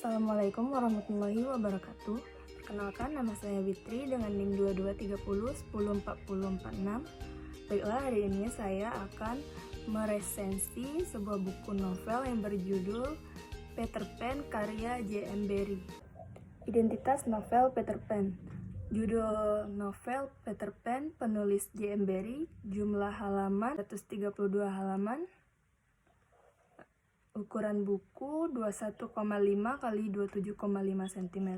Assalamualaikum warahmatullahi wabarakatuh. Perkenalkan, nama saya Witri dengan NIM 2230104046. Baiklah, hari ini saya akan meresensi sebuah buku novel yang berjudul Peter Pan karya J.M. Barrie. Identitas novel Peter Pan. Judul novel Peter Pan, penulis J.M. Barrie, jumlah halaman 132 halaman. Ukuran buku 21,5 x 27,5 cm.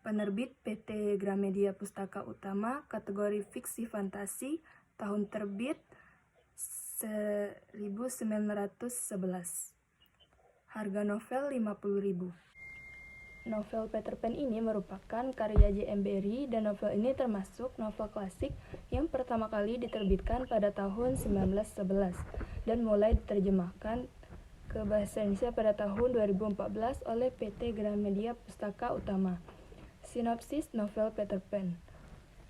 Penerbit PT Gramedia Pustaka Utama, kategori fiksi fantasi, tahun terbit 1911. Harga novel 50.000. Novel Peter Pan ini merupakan karya J.M. Barrie dan novel ini termasuk novel klasik yang pertama kali diterbitkan pada tahun 1911 dan mulai diterjemahkan ke bahasa Indonesia pada tahun 2014 oleh PT Gramedia Pustaka Utama. Sinopsis novel Peter Pan.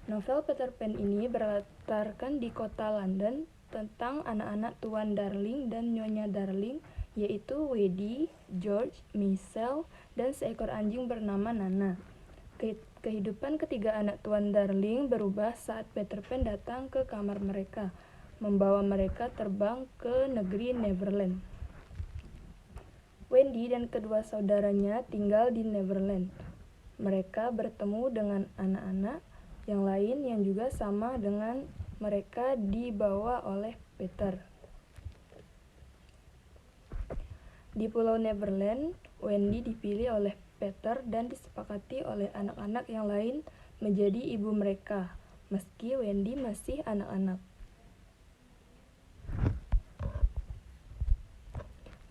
Novel Peter Pan ini berlatarkan di kota London tentang anak-anak Tuan Darling dan Nyonya Darling, yaitu Wendy, George, Michelle, dan seekor anjing bernama Nana. Kehidupan ketiga anak Tuan Darling berubah saat Peter Pan datang ke kamar mereka, membawa mereka terbang ke negeri Neverland. Wendy dan kedua saudaranya tinggal di Neverland. Mereka bertemu dengan anak-anak yang lain yang juga sama dengan mereka dibawa oleh Peter. Di Pulau Neverland, Wendy dipilih oleh Peter dan disepakati oleh anak-anak yang lain menjadi ibu mereka, meski Wendy masih anak-anak.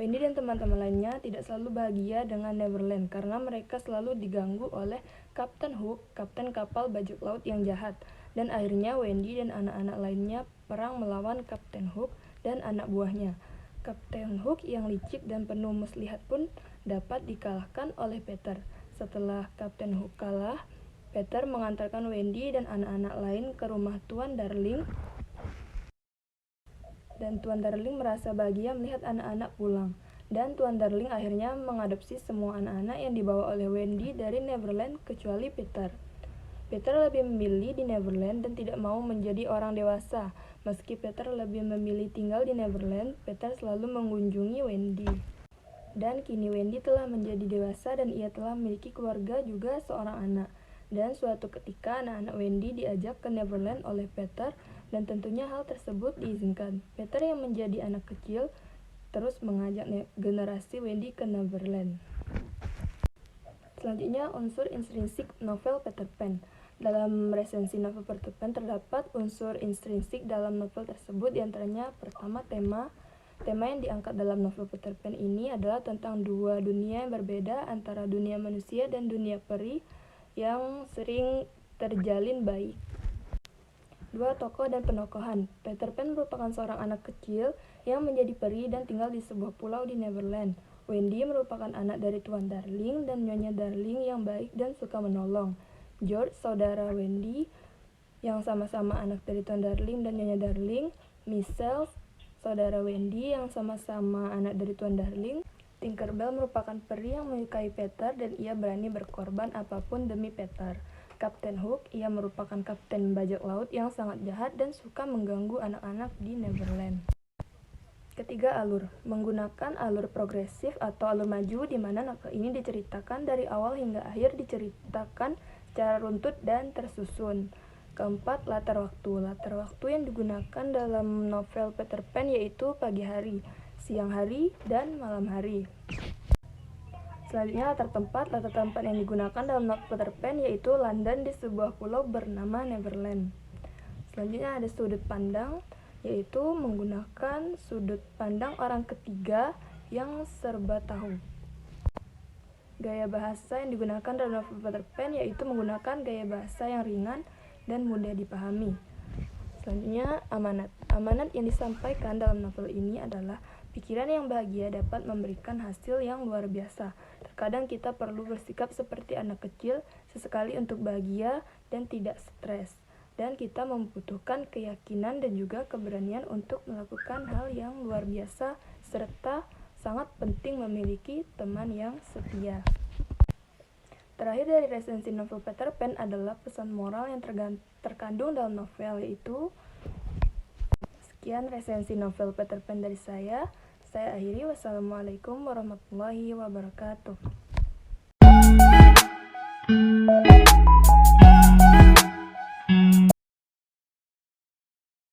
Wendy dan teman-teman lainnya tidak selalu bahagia dengan Neverland karena mereka selalu diganggu oleh Kapten Hook, kapten kapal bajak laut yang jahat, dan akhirnya Wendy dan anak-anak lainnya perang melawan Kapten Hook dan anak buahnya. Kapten Hook yang licik dan penuh muslihat pun dapat dikalahkan oleh Peter. Setelah Kapten Hook kalah, Peter mengantarkan Wendy dan anak-anak lain ke rumah Tuan Darling. Dan Tuan Darling merasa bahagia melihat anak-anak pulang. Dan Tuan Darling akhirnya mengadopsi semua anak-anak yang dibawa oleh Wendy dari Neverland kecuali Peter. Peter lebih memilih di Neverland dan tidak mau menjadi orang dewasa. Meski Peter lebih memilih tinggal di Neverland, Peter selalu mengunjungi Wendy. Dan kini Wendy telah menjadi dewasa dan ia telah memiliki keluarga juga seorang anak. Dan suatu ketika anak-anak Wendy diajak ke Neverland oleh Peter dan tentunya hal tersebut diizinkan. Peter yang menjadi anak kecil terus mengajak generasi Wendy ke Neverland. Selanjutnya, unsur intrinsik novel Peter Pan. Dalam resensi novel Peter Pan terdapat unsur intrinsik dalam novel tersebut, diantaranya pertama tema yang diangkat dalam novel Peter Pan ini adalah tentang dua dunia yang berbeda antara dunia manusia dan dunia peri yang sering terjalin baik. Dua tokoh dan penokohan. Peter Pan merupakan seorang anak kecil yang menjadi peri dan tinggal di sebuah pulau di Neverland. Wendy merupakan anak dari Tuan Darling dan Nyonya Darling yang baik dan suka menolong. George, saudara Wendy, yang sama-sama anak dari Tuan Darling dan Nyonya Darling. Michelle, saudara Wendy yang sama-sama anak dari Tuan Darling. Tinkerbell merupakan peri yang menyukai Peter dan ia berani berkorban apapun demi Peter. Kapten Hook, ia merupakan kapten bajak laut yang sangat jahat dan suka mengganggu anak-anak di Neverland. Ketiga, alur. Menggunakan alur progresif atau alur maju di mana novel ini diceritakan dari awal hingga akhir, diceritakan secara runtut dan tersusun. Keempat, latar waktu. Latar waktu yang digunakan dalam novel Peter Pan yaitu pagi hari, siang hari, dan malam hari. Selanjutnya, latar tempat yang digunakan dalam novel Peter Pan yaitu London di sebuah pulau bernama Neverland. Selanjutnya ada sudut pandang, yaitu menggunakan sudut pandang orang ketiga yang serba tahu. Gaya bahasa yang digunakan dalam novel Peter Pan yaitu menggunakan gaya bahasa yang ringan dan mudah dipahami. Selanjutnya, amanat. Amanat yang disampaikan dalam novel ini adalah pikiran yang bahagia dapat memberikan hasil yang luar biasa. Terkadang kita perlu bersikap seperti anak kecil sesekali untuk bahagia dan tidak stres. Dan kita membutuhkan keyakinan dan juga keberanian untuk melakukan hal yang luar biasa serta sangat penting memiliki teman yang setia. Terakhir dari resensi novel Peter Pan adalah pesan moral yang terkandung dalam novel, yaitu sekian resensi novel Peter Pan dari saya. Saya akhiri. Wassalamualaikum warahmatullahi wabarakatuh.